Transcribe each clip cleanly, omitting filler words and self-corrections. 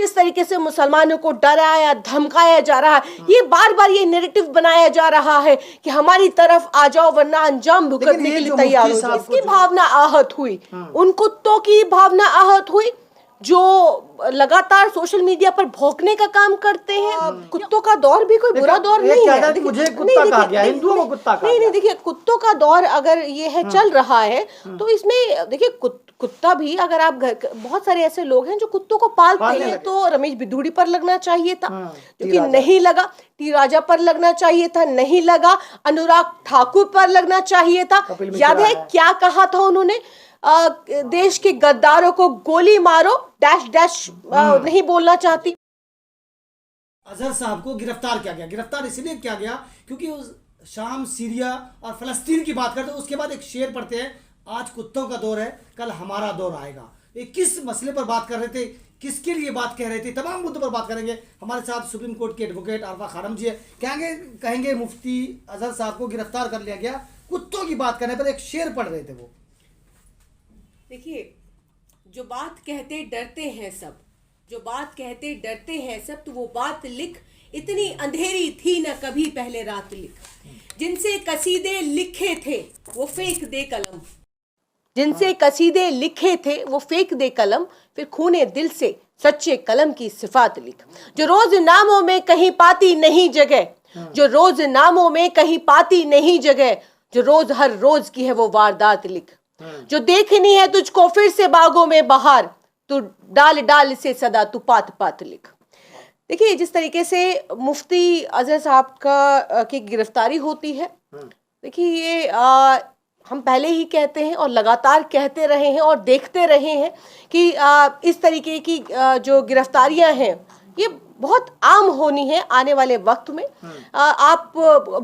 जिस तरीके से मुसलमानों को डराया धमकाया जा रहा है, ये बार बार ये नैरेटिव बनाया जा रहा है कि हमारी तरफ आ जाओ वरना अंजाम भुगतने के लिए तैयार हो जाओ। इसकी भावना आहत हुई, उन कुत्तों की भावना आहत हुई जो लगातार सोशल मीडिया पर भौंकने का काम करते हैं। कुत्तों का दौर भी कोई बुरा दौर नहीं है। मुझे कुत्ता कहा गया, हिंदुओं को कुत्ता कहा नहीं, देखिए कुत्तों का दौर अगर ये है चल रहा है तो इसमें देखिए कुत्ता भी, अगर आप बहुत सारे ऐसे लोग हैं जो कुत्तों को पालते हैं, तो रमेश बिधूड़ी पर लगना चाहिए था जो कि नहीं लगा, टी राजा पर लगना चाहिए था, नहीं लगा, अनुराग ठाकुर पर लगना चाहिए था। याद है क्या कहा था उन्होंने, देश के गद्दारों को गोली मारो डैश डैश, नहीं बोलना चाहती। अजहर साहब को गिरफ्तार किया गया, गिरफ्तार इसलिए किया गया क्योंकि उस शाम सीरिया और फलस्तीन की बात करते हैं, उसके बाद एक शेर पढ़ते हैं, आज कुत्तों का दौर है कल हमारा दौर आएगा। ये किस मसले पर बात कर रहे थे, किसके लिए बात कह रहे थे, तमाम मुद्दों पर बात करेंगे। हमारे साथ सुप्रीम कोर्ट के एडवोकेट आरफा खानम जी है। कहेंगे मुफ्ती अजहर साहब को गिरफ्तार कर लिया गया, कुत्तों की बात करने पर एक शेर पढ़ रहे थे वो। देखिए, जो बात कहते डरते हैं सब, जो बात कहते डरते हैं सब, तो वो बात लिख, इतनी अंधेरी थी न कभी पहले रात लिख। जिनसे कसीदे लिखे थे वो फेंक दे कलम, जिनसे कसीदे लिखे थे वो फेंक दे कलम, फिर खूने दिल से सच्चे कलम की सिफात लिख। जो रोज नामों में कहीं पाती नहीं जगह, जो रोज नामों में कहीं पाती नहीं जगह, जो रोज हर रोज की है वो वारदात लिख। जो देखनी है तुझको फिर से बागों में बहार, तू डाल डाल से सदा तू पात पात लिख। देखिए, जिस तरीके से मुफ्ती अजहर साहब की गिरफ्तारी होती है, देखिए ये हम पहले ही कहते हैं और लगातार कहते रहे हैं और देखते रहे हैं कि इस तरीके की जो गिरफ्तारियां हैं ये बहुत आम होनी है आने वाले वक्त में। आप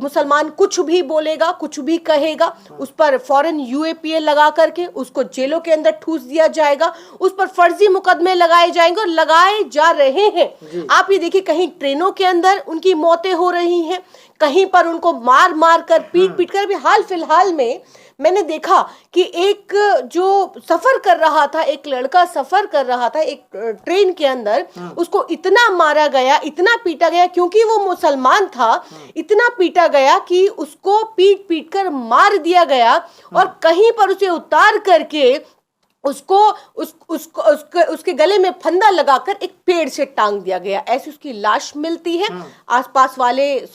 मुसलमान कुछ भी बोलेगा, कुछ भी कहेगा, उस पर फौरन यूएपीए लगा करके उसको जेलों के अंदर ठूस दिया जाएगा, उस पर फर्जी मुकदमे लगाए जाएंगे और लगाए जा रहे हैं। आप ये देखिए, कहीं ट्रेनों के अंदर उनकी मौतें हो रही हैं, कहीं पर उनको मार मार कर पीट कर। अभी हाल फिलहाल में मैंने देखा कि एक जो सफर कर रहा था, एक लड़का सफर कर रहा था एक ट्रेन के अंदर, उसको इतना मारा गया, इतना पीटा गया, क्योंकि वो मुसलमान था, इतना पीटा गया कि उसको पीट पीट कर मार दिया गया और कहीं पर उसे उतार करके उसके गले में फंदा लगाकर एक पेड़ से टांग दिया गया। ऐसी उसकी लाश मिलती है। आसपास वाले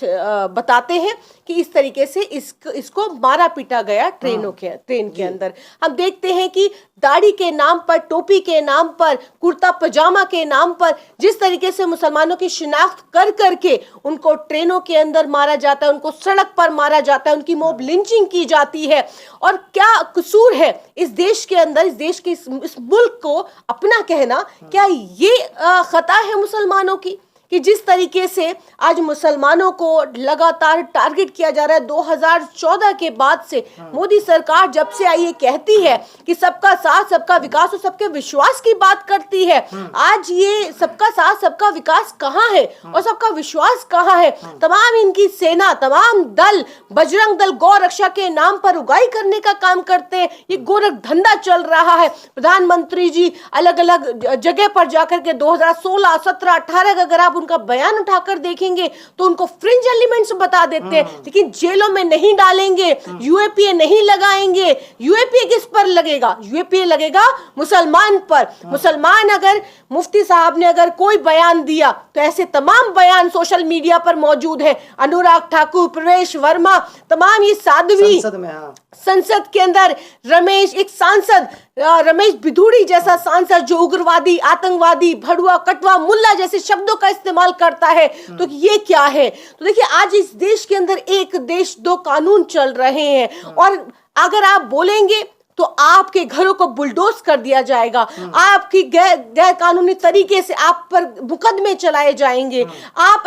बताते हैं कि इस तरीके से इसको मारा पीटा गया ट्रेन के अंदर। हम देखते हैं कि दाढ़ी के नाम पर, टोपी के नाम पर, कुर्ता पजामा के नाम पर जिस तरीके से मुसलमानों की शिनाख्त कर करके उनको ट्रेनों के अंदर मारा जाता है, उनको सड़क पर मारा जाता है, उनकी मॉब लिंचिंग की जाती है। और क्या कसूर है इस देश के अंदर, इस देश के इस मुल्क को अपना कहना? क्या ये खता है मुसलमानों की कि जिस तरीके से आज मुसलमानों को लगातार टारगेट किया जा रहा है? 2014 के बाद से मोदी सरकार जब से आई है कहती है कि सबका साथ सबका विकास और सबके विश्वास की बात करती है। आज ये सबका साथ सबका विकास कहाँ है और सबका विश्वास कहाँ है? तमाम इनकी सेना, तमाम दल, बजरंग दल गौ रक्षा के नाम पर उगाई करने का काम करते हैं। ये गोरख धंधा चल रहा है। प्रधानमंत्री जी अलग अलग जगह पर जाकर के 2016, 17, 18 का अगर आप उनका बयान उठाकर देखेंगे तो उनको फ्रिंज एलिमेंट्स बता देते हैं, लेकिन जेलों में नहीं डालेंगे, यूएपीए नहीं लगाएंगे। यूएपीए किस पर लगेगा? यूएपीए लगेगा मुसलमान पर। मुसलमान अगर मुफ्ती साहब ने अगर कोई बयान दिया तो ऐसे तमाम बयान सोशल मीडिया पर मौजूद है। अनुराग ठाकुर, प्रवेश वर्मा, तमाम ये साध्वी संसद के अंदर, एक सांसद रमेश बिधूड़ी जैसा सांसद जो उग्रवादी, आतंकवादी, भड़ुआ, कटवा, मुल्ला जैसे शब्दों का इस्तेमाल करता है। तो ये क्या है? तो देखिए, आज इस देश के अंदर एक देश दो कानून चल रहे हैं और अगर आप बोलेंगे तो आपके घरों को बुलडोज कर दिया जाएगा, आपकी गैर कानूनी तरीके से आप पर मुकदमे चलाए जाएंगे। आप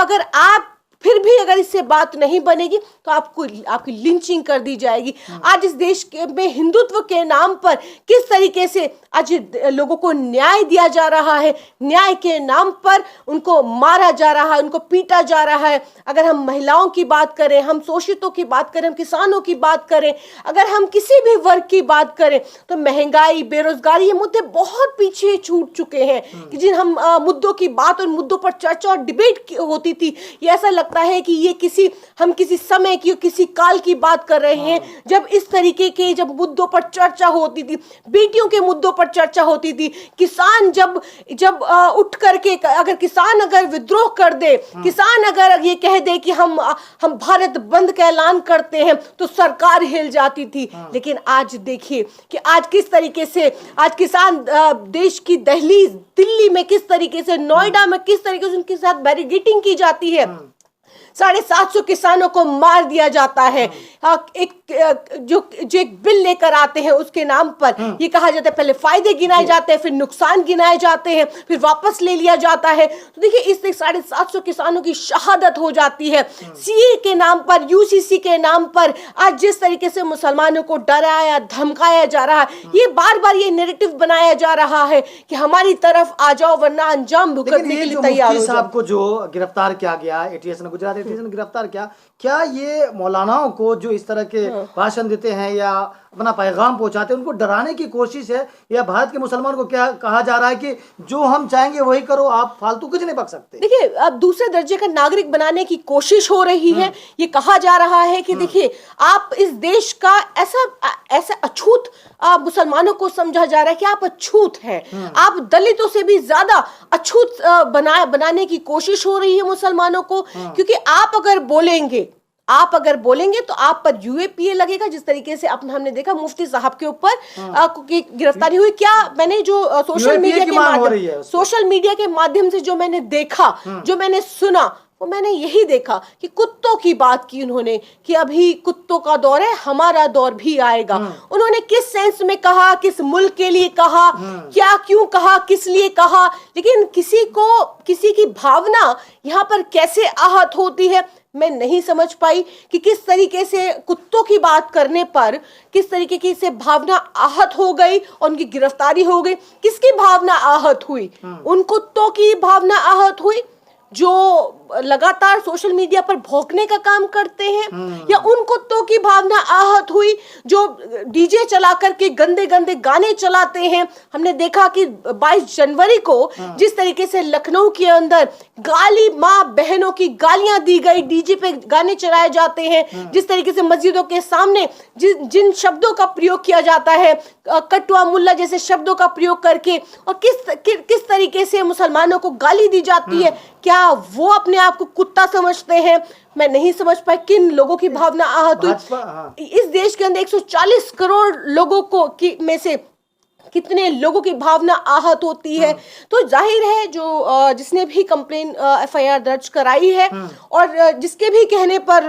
फिर भी अगर इससे बात नहीं बनेगी तो आपकी लिंचिंग कर दी जाएगी। आज इस देश में हिंदुत्व के नाम पर किस तरीके से आज लोगों को न्याय दिया जा रहा है, न्याय के नाम पर उनको मारा जा रहा है, उनको पीटा जा रहा है। अगर हम महिलाओं की बात करें, हम शोषितों की बात करें, हम किसानों की बात करें, अगर हम किसी भी वर्ग की बात करें तो महंगाई, बेरोजगारी, ये मुद्दे बहुत पीछे छूट चुके हैं कि जिन हम मुद्दों की बात और मुद्दों पर चर्चा और डिबेट होती थी, ये ऐसा लगता है कि ये हम किसी समय की, किसी काल की बात कर रहे हैं जब इस तरीके के जब मुद्दों पर चर्चा होती थी, बेटियों के मुद्दों पर चर्चा होती थी, किसान जब उठ करके अगर विद्रोह कर दे, किसान अगर ये कह दे कि हम भारत बंद का ऐलान करते हैं तो सरकार हिल जाती थी। लेकिन आज देखिए कि आज किस तरीके से आज किसान देश की दहलीज दिल्ली में किस तरीके से, नोएडा में किस तरीके से उनके साथ बैरिकेडिंग की जाती है। 750 किसानों को मार दिया जाता है। जो एक बिल लेकर आते हैं उसके नाम पर ये कहा जाता है पहले फायदे गिनाए जाते हैं, फिर नुकसान गिनाए जाते हैं, फिर वापस ले लिया जाता है। तो देखिए इससे 750 किसानों की शहादत हो जाती है। सीए के नाम पर, यूसीसी के नाम पर आज जिस तरीके से मुसलमानों को डराया धमकाया जा रहा है, ये बार बार ये नैरेटिव बनाया जा रहा है कि हमारी तरफ आ जाओ वरना अंजाम भुगतने के लिए तैयार हो जाओ। साहब को जो गिरफ्तार किया गया एटीएस ने, गुजरात एटीएस ने गिरफ्तार किया, क्या ये मौलानाओं को जो इस तरह के भाषण देते हैं या अपना पैगाम पहुंचाते हैं उनको डराने की कोशिश है, या भारत के मुसलमान को क्या कहा जा रहा है कि जो हम चाहेंगे वही करो, आप फालतू कुछ नहीं बक सकते? देखिए अब दूसरे दर्जे का नागरिक बनाने की कोशिश हो रही है। ये कहा जा रहा है कि देखिए आप इस देश का ऐसा अछूत मुसलमानों को समझा जा रहा है कि आप अछूत हैं, आप दलितों से भी ज्यादा अछूत बनाने की कोशिश हो रही है मुसलमानों को। क्योंकि आप अगर बोलेंगे तो आप पर यूएपीए लगेगा। जिस तरीके से हमने देखा मुफ्ती साहब के ऊपर गिरफ्तारी हुई, क्या मैंने जो सोशल मीडिया के माध्यम से जो मैंने देखा, जो मैंने सुना, वो मैंने यही देखा कि कुत्तों की बात की उन्होंने कि अभी कुत्तों का दौर है, हमारा दौर भी आएगा। उन्होंने किस सेंस में कहा, किस मुल्क के लिए कहा, क्या क्यों कहा, किस लिए कहा, लेकिन किसी की भावना यहाँ पर कैसे आहत होती है मैं नहीं समझ पाई कि किस तरीके से कुत्तों की बात करने पर किस तरीके की से भावना आहत हो गई और उनकी गिरफ्तारी हो गई। किसकी भावना आहत हुई? उन कुत्तों की भावना आहत हुई जो लगातार सोशल मीडिया पर भौंकने का काम करते हैं, या उन कुत्तों की भावना आहत हुई जो डीजे चला करके गंदे गंदे गाने चलाते हैं। हमने देखा कि 22 जनवरी को जिस तरीके से लखनऊ के अंदर गाली माँ बहनों की गालियां दी गई, डीजे पे गाने चलाए जाते हैं, जिस तरीके से मस्जिदों के सामने जिन शब्दों का प्रयोग किया जाता है, कटुआ मुल्ला जैसे शब्दों का प्रयोग करके, और किस तरीके से मुसलमानों को गाली दी जाती है, क्या वो अपने आप को कुत्ता समझते हैं? मैं नहीं समझ पाई किन लोगों की भावना आहत हुई। इस देश के अंदर 140 करोड़ लोगों में से कितने लोगों की भावना आहत होती है। तो जाहिर है जो जिसने भी कंप्लेन एफआईआर दर्ज कराई है और जिसके भी कहने पर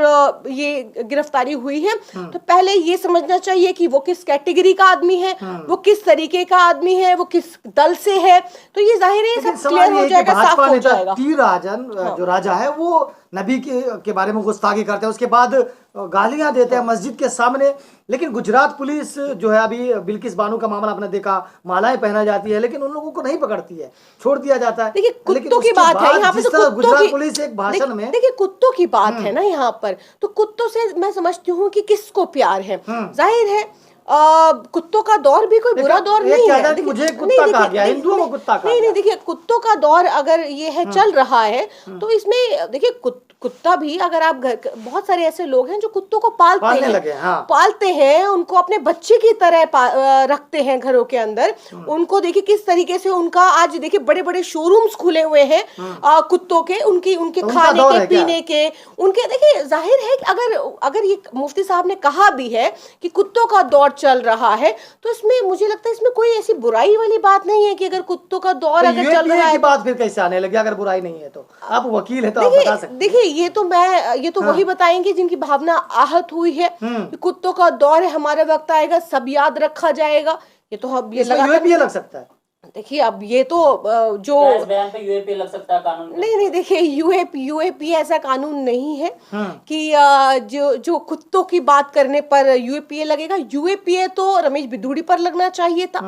ये गिरफ्तारी हुई है, तो पहले ये समझना चाहिए कि वो किस कैटेगरी का आदमी है, वो किस तरीके का आदमी है, वो किस दल से है। तो ये जाहिर है सब क्लियर हो जाएगा, साफ हो जाएगा। तीर राजन जो राजा है वो नबी के बारे में गुस्ताखी करते हैं, उसके बाद गालियां देते हैं मस्जिद के सामने। लेकिन गुजरात पुलिस जो है, अभी बिल्किस बानो का मामला आपने देखा, मालाएं पहना जाती है लेकिन उन लोगों को नहीं पकड़ती है, छोड़ दिया जाता है। देखिए कुत्तों की बात है यहाँ पे, तो गुजरात पुलिस एक भाषण में, देखिए कुत्तों की बात है ना यहाँ पर, तो कुत्तों से मैं समझती हूँ कि किसको प्यार है। जाहिर है कुत्तों का दौर भी कोई बुरा दौर नहीं है। मुझे कुत्ता कहा गया, हिंदुओं को कुत्ता कहा गया। नहीं, देखिए कुत्तों का दौर अगर ये है चल रहा है तो इसमें देखिए कुत्ता भी, अगर आप बहुत सारे ऐसे लोग हैं जो कुत्तों को पालते हैं, उनको अपने बच्चे की तरह रखते हैं घरों के अंदर। उनको देखिए किस तरीके से उनका आज देखिए बड़े बड़े शोरूम्स खुले हुए हैं कुत्तों के, उनके खाने के पीने के, उनके। देखिए जाहिर है कि अगर ये मुफ्ती साहब ने कहा भी है कि कुत्तों का दौर चल रहा है, तो इसमें मुझे लगता है इसमें कोई ऐसी बुराई वाली बात नहीं है कि अगर कुत्तों का दौर अगर चल रहा है, बात फिर कैसे आने लगी? अगर बुराई नहीं है तो आप वकील है तो आप बता सकते हैं। देखिए ये तो वही बताएंगे जिनकी भावना आहत हुई है। कुत्तों का दौर है, हमारा वक्त आएगा, सब याद रखा जाएगा। ये तो हम ये लग सकता है। देखिए अब ये तो जो क्या इस बयान पे यूएपीए लग सकता है कानून पे? नहीं देखिए यूएपी ऐसा कानून नहीं है कि जो कुत्तों की बात करने पर यूएपीए लगेगा। यूएपीए तो रमेश बिधूड़ी पर लगना चाहिए था,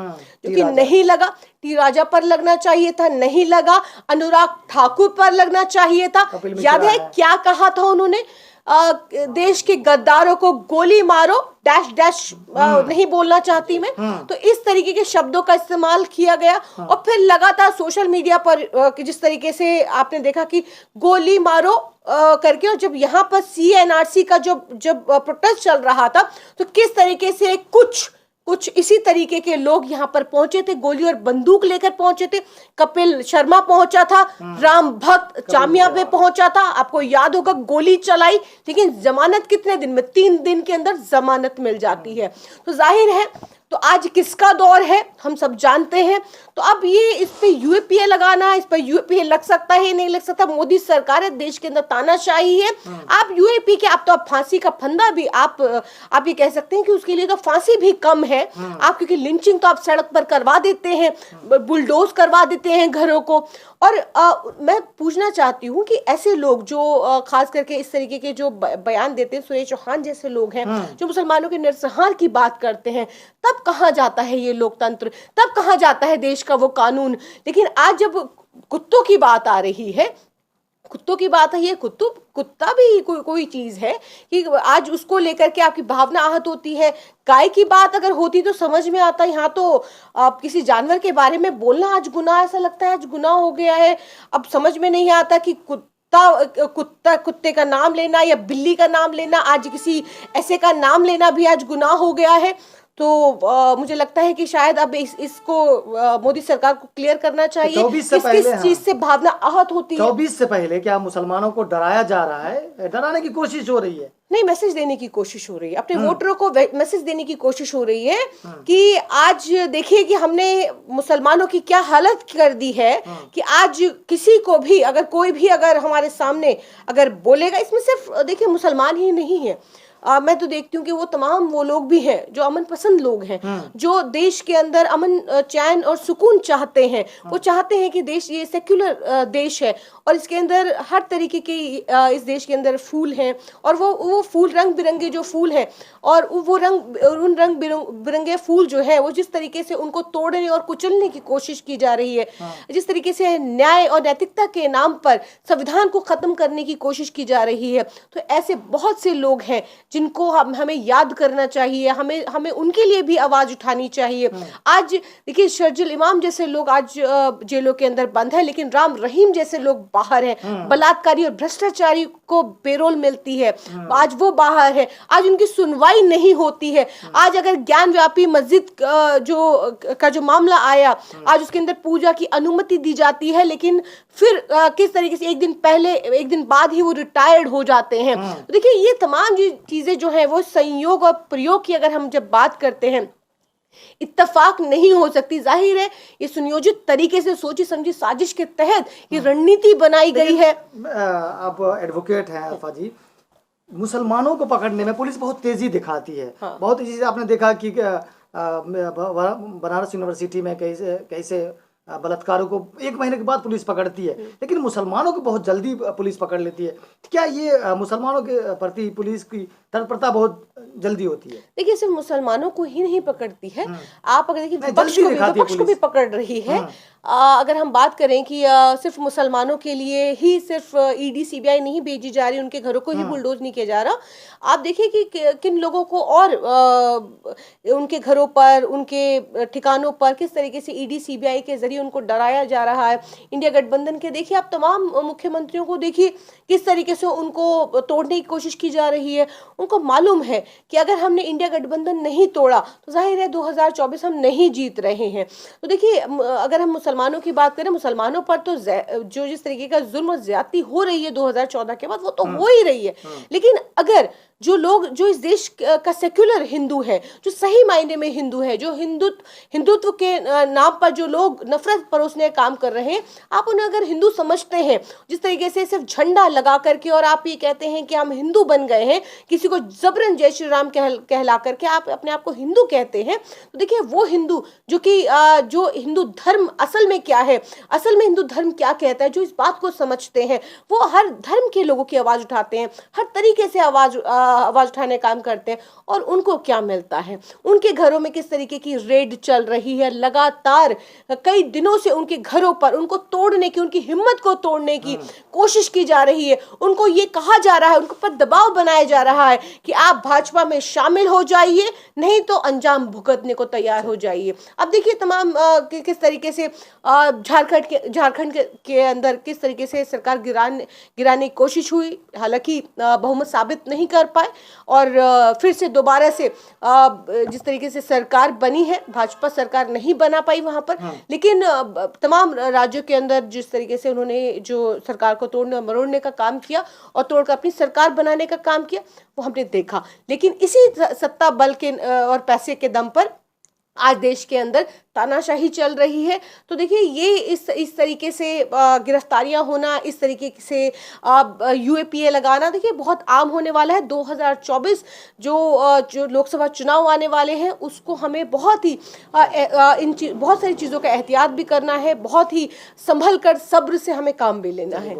जो कि नहीं लगा। टी राजा पर लगना चाहिए था, नहीं लगा। अनुराग ठाकुर पर लगना चाहिए था। याद है क्या कहा था उन्होंने? देश के गद्दारों को गोली मारो डैश डैश नहीं बोलना चाहती मैं। तो इस तरीके के शब्दों का इस्तेमाल किया गया और फिर लगातार सोशल मीडिया पर जिस तरीके से आपने देखा कि गोली मारो करके, और जब यहाँ पर CNRC का जब प्रोटेस्ट चल रहा था तो किस तरीके से कुछ इसी तरीके के लोग यहाँ पर पहुंचे थे, गोली और बंदूक लेकर पहुंचे थे। कपिल शर्मा पहुंचा था, राम भक्त चामिया पे पहुंचा था, आपको याद होगा, गोली चलाई, लेकिन जमानत कितने दिन में? 3 दिन के अंदर जमानत मिल जाती है। तो जाहिर है तो आज किसका दौर है हम सब जानते हैं। तो अब ये इस पे यूएपीए लगाना, इस पर यूएपीए लग सकता है नहीं लग सकता, मोदी सरकार है, देश के अंदर तानाशाही है। आप यूएपी के आप तो आप फांसी का फंदा भी आप ये कह सकते हैं कि उसके लिए तो फांसी भी कम है आप, क्योंकि लिंचिंग तो आप सड़क पर करवा देते हैं, बुलडोज करवा देते हैं घरों को। और मैं पूछना चाहती हूँ कि ऐसे लोग जो खास करके इस तरीके के जो बयान देते हैं, सुरेश चौहान जैसे लोग हैं जो मुसलमानों के नरसंहार की बात करते हैं, तब कहाँ जाता है ये लोकतंत्र, तब कहाँ जाता है देश का वो कानून? लेकिन आज जब कुत्तों की बात आ रही है, कुत्तों की बात है, ये कुत्ता भी कोई चीज है कि आज उसको लेकर के आपकी भावना आहत होती है। गाय की बात अगर होती तो समझ में आता, यहाँ तो आप किसी जानवर के बारे में बोलना आज गुनाह, ऐसा लगता है आज गुनाह हो गया है। अब समझ में नहीं आता कि कुत्ते का नाम लेना या बिल्ली का नाम लेना, आज किसी ऐसे का नाम लेना भी आज गुनाह हो गया है। तो मुझे लगता है कि शायद अब इसको मोदी सरकार को क्लियर करना चाहिए किस चीज से भावना आहत होती है। 24 से पहले क्या मुसलमानों को डराया जा रहा है? डराने की कोशिश हो रही है? नहीं, मैसेज देने की कोशिश हो रही है, अपने वोटरों को मैसेज देने की कोशिश हो रही है कि आज देखिए कि हमने मुसलमानों की क्या हालत कर दी है कि आज किसी को भी अगर कोई भी अगर हमारे सामने अगर बोलेगा, इसमें सिर्फ देखिए मुसलमान ही नहीं है, मैं तो देखती हूँ कि वो तमाम वो लोग भी हैं जो अमन पसंद लोग हैं, जो देश के अंदर अमन चैन और सुकून चाहते हैं। वो चाहते हैं कि देश ये सेक्युलर देश है और इसके अंदर हर तरीके के इस देश के अंदर फूल हैं, और वो फूल रंग बिरंगे जो फूल हैं, और वो उन रंग बिरंगे फूल जो है वो जिस तरीके से उनको तोड़ने और कुचलने की कोशिश की जा रही है, जिस तरीके से न्याय और नैतिकता के नाम पर संविधान को खत्म करने की कोशिश की जा रही है, तो ऐसे बहुत से लोग हैं जिनको हमें याद करना चाहिए, हमें उनके लिए भी आवाज उठानी चाहिए। आज देखिए शर्जिल इमाम जैसे लोग आज जेलों के अंदर बंद है, लेकिन राम रहीम जैसे लोग बाहर हैं। बलात्कारी और भ्रष्टाचारी को पेरोल मिलती है, आज वो बाहर है, आज उनकी सुनवाई नहीं होती है। आज अगर ज्ञान व्यापी मस्जिद जो मामला आया, आज उसके अंदर पूजा की अनुमति दी जाती है, लेकिन फिर किस तरीके से एक दिन बाद ही वो रिटायर्ड हो जाते हैं। तो देखिए ये तमाम चीजें जो है वो संयोग और प्रयोग की अगर हम जब बात करते हैं, इत्तेफाक नहीं हो सकती। जाहिर है ये सुनियोजित तरीके से सोची समझी साजिश के तहत ये रणनीति बनाई गई है। आप एडवोकेट हैं अल्फा जी, मुसलमानों को पकड़ने में पुलिस बहुत तेजी दिखाती है। बहुत तेजी से आपने देखा कि बनारस यूनिवर्सिटी में कैसे बलात्कारों को 1 महीने के बाद पुलिस पकड़ती है, लेकिन मुसलमानों को बहुत जल्दी पुलिस पकड़ लेती है। क्या ये मुसलमानों के प्रति पुलिस की तत्परता बहुत जल्दी होती है? देखिए सिर्फ मुसलमानों को ही नहीं पकड़ती है, आप अगर देखिए विपक्ष को भी पकड़ रही है। अगर हम बात करें कि सिर्फ मुसलमानों के लिए ही सिर्फ ईडी सीबीआई नहीं भेजी जा रही, उनके घरों को ही बुलडोज नहीं किया जा रहा। आप देखिए कि किन लोगों को और उनके घरों पर, उनके ठिकानों पर किस तरीके से ईडी सीबीआई के जरिए उनको डराया जा रहा है। इंडिया गठबंधन के देखिए आप तमाम मुख्यमंत्रियों को देखिए किस तरीके से उनको तोड़ने की कोशिश की जा रही है। उनको मालूम है कि अगर हमने इंडिया गठबंधन नहीं तोड़ा तो जाहिर है 2024 हम नहीं जीत रहे हैं। तो देखिए अगर हम मुसलमानों की बात करें, मुसलमानों पर तो जो जिस तरीके का जुल्म और ज्यादती हो रही है 2014 के बाद, वो तो हो ही रही है। लेकिन अगर जो लोग, जो इस देश का सेक्युलर हिंदू है, जो सही मायने में हिंदू है, जो हिंदुत्व के नाम पर जो लोग नफरत परोसने का काम कर रहे हैं, आप उन्हें अगर हिंदू समझते हैं, जिस तरीके से सिर्फ झंडा लगा करके और आप ये कहते हैं कि हम हिंदू बन गए हैं, किसी को जबरन जय श्री राम कहला करके आप अपने आप को हिंदू कहते हैं, तो देखिए वो हिंदू जो कि जो हिंदू धर्म असल में क्या है, असल में हिंदू धर्म क्या कहता है, जो इस बात को समझते हैं, वो हर धर्म के लोगों की आवाज उठाते हैं, हर तरीके से आवाज उठाने का काम करते हैं। और उनको क्या मिलता है, उनके घरों में किस तरीके की रेड चल रही है, लगातार कई दिनों से उनके घरों पर उनको तोड़ने की, उनकी हिम्मत को तोड़ने की कोशिश की जा रही है। उनको ये कहा जा रहा है, उनको पर दबाव बनाया जा रहा है कि आप भाजपा में शामिल हो जाइए, नहीं तो अंजाम भुगतने को तैयार हो जाइए। अब देखिए तमाम किस तरीके से झारखंड के अंदर किस तरीके से सरकार गिराने की कोशिश हुई, हालांकि बहुमत साबित नहीं कर पाए, और फिर से दोबारा से जिस तरीके से सरकार बनी है, भाजपा सरकार नहीं बना पाई वहां पर। लेकिन तमाम राज्यों के अंदर जिस तरीके से उन्होंने जो सरकार को तोड़ने और मरोड़ने का काम किया और तोड़कर अपनी सरकार बनाने का काम किया, वो हमने देखा। लेकिन इसी सत्ता बल के और पैसे के दम पर आज देश के अंदर तानाशाही चल रही है। तो देखिए ये इस तरीके से गिरफ्तारियां होना, इस तरीके से यूएपीए लगाना देखिए बहुत आम होने वाला है। 2024 जो लोकसभा चुनाव आने वाले हैं, उसको हमें बहुत बहुत सारी चीज़ों का एहतियात भी करना है, बहुत ही संभल कर सब्र से हमें काम भी लेना है।